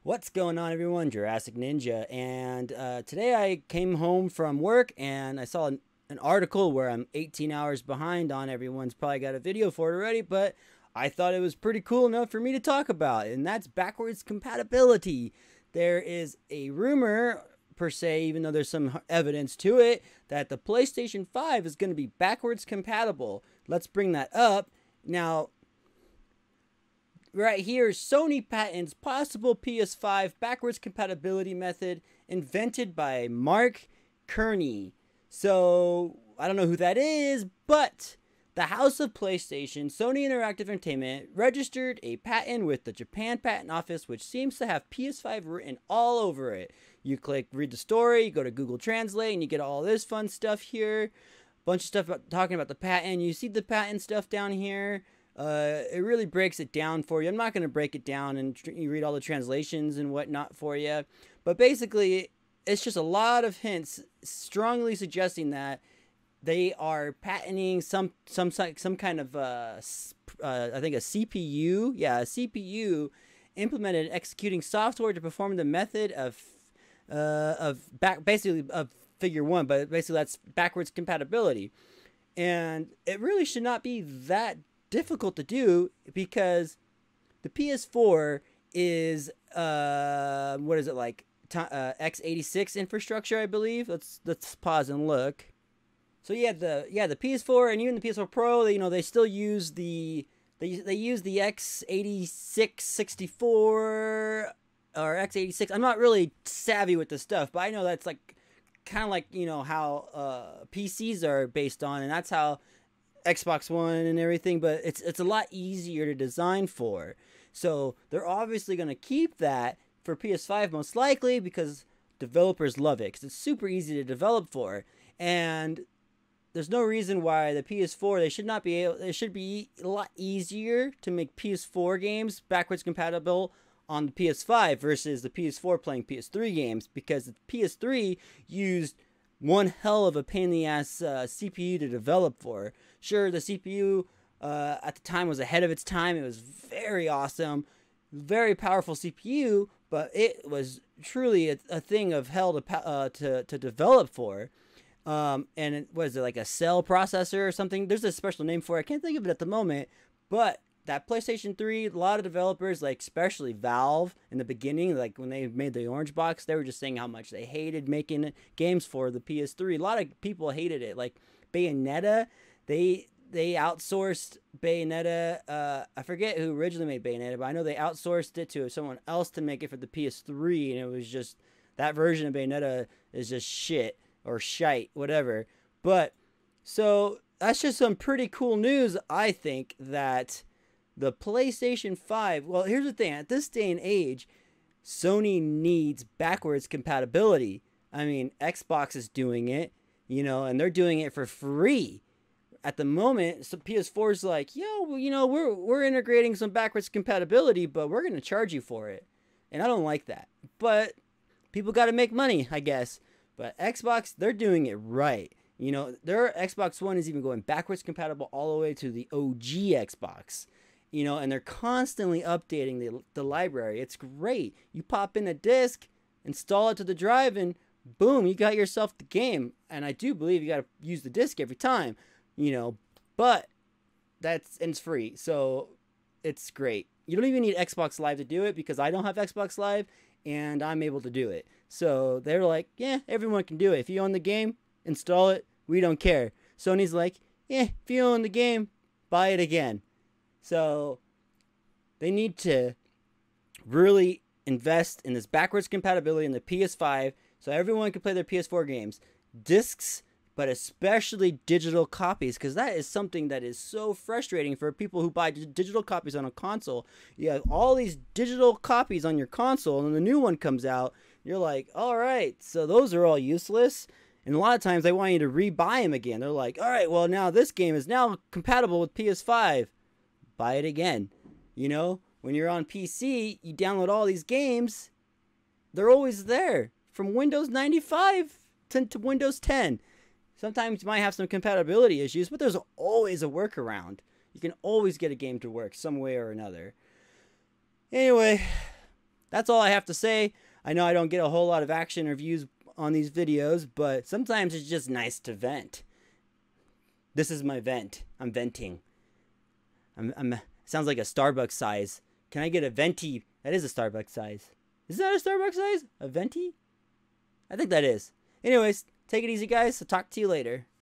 What's going on, everyone? Jurassic Ninja, and today I came home from work and I saw an article where I'm 18 hours behind on. Everyone's probably got a video for it already, but I thought it was pretty cool enough for me to talk about, and that's backwards compatibility. There is a rumor, per se, even though there's some evidence to it, that the PlayStation 5 is going to be backwards compatible. Let's bring that up. Now, right here, Sony patents possible PS5 backwards compatibility method invented by Mark Kearney. So, I don't know who that is, but the House of PlayStation, Sony Interactive Entertainment, registered a patent with the Japan Patent Office, which seems to have PS5 written all over it. You click read the story, you go to Google Translate, and you get all this fun stuff here. Bunch of stuff talking about the patent. You see the patent stuff down here. It really breaks it down for you. I'm not going to break it down and you read all the translations and whatnot for you. But basically, it's just a lot of hints strongly suggesting that they are patenting some kind of I think a CPU. Yeah, a CPU implemented executing software to perform the method of basically of figure one, but basically that's backwards compatibility. And it really should not be that difficult to do because the PS4 is what is it, like x86 infrastructure, I believe. Let's pause and look. So the PS4 and even the PS4 Pro, they still use the use the x86 64 or x86. I'm not really savvy with this stuff, but I know that's like kind of like how PCs are based on, and that's how Xbox One and everything, but it's a lot easier to design for. So they're obviously going to keep that for PS5 most likely because developers love it because it's super easy to develop for. And there's no reason why the PS4, they should not be able, it should be a lot easier to make PS4 games backwards compatible on the PS5 versus the PS4 playing PS3 games, because the PS3 used one hell of a pain in the ass CPU to develop for. Sure, the CPU at the time was ahead of its time. It was very awesome, very powerful CPU, but it was truly a thing of hell to develop for. And was it like a cell processor or something? There's a special name for it. I can't think of it at the moment, but that PlayStation 3, a lot of developers, like especially Valve in the beginning, like when they made the orange box, they were just saying how much they hated making games for the PS3. A lot of people hated it. Like Bayonetta, they outsourced Bayonetta. I forget who originally made Bayonetta, but I know they outsourced it to someone else to make it for the PS3, and it was just, that version of Bayonetta is just shit or shite, whatever. But so that's just some pretty cool news, I think, that the PlayStation 5, well, here's the thing. At this day and age, Sony needs backwards compatibility. I mean, Xbox is doing it, and they're doing it for free. At the moment, so PS4 is like, yo, we're integrating some backwards compatibility, but we're going to charge you for it. And I don't like that. But people got to make money, I guess. But Xbox, they're doing it right. Their Xbox One is even going backwards compatible all the way to the OG Xbox. And they're constantly updating the library. It's great. You pop in a disc, install it to the drive, and boom, you got yourself the game. And I do believe you got to use the disc every time, but and it's free. So it's great. You don't even need Xbox Live to do it because I don't have Xbox Live and I'm able to do it. So they're like, yeah, everyone can do it. If you own the game, install it. We don't care. Sony's like, yeah, if you own the game, buy it again. So they need to really invest in this backwards compatibility in the PS5 so everyone can play their PS4 games. Discs, but especially digital copies, because that is something that is so frustrating for people who buy digital copies on a console. You have all these digital copies on your console, and the new one comes out. You're like, all right, so those are all useless. And a lot of times they want you to rebuy them again. They're like, all right, well, now this game is now compatible with PS5. Buy it again. When you're on PC, you download all these games. They're always there. From Windows 95 to Windows 10. Sometimes you might have some compatibility issues, but there's always a workaround. You can always get a game to work some way or another. Anyway, that's all I have to say. I know I don't get a whole lot of action or views on these videos, but sometimes it's just nice to vent. This is my vent. I'm venting. Sounds like a Starbucks size. Can I get a venti? That is a Starbucks size. Is that a Starbucks size? A venti? I think that is. Anyways, take it easy, guys. I'll talk to you later.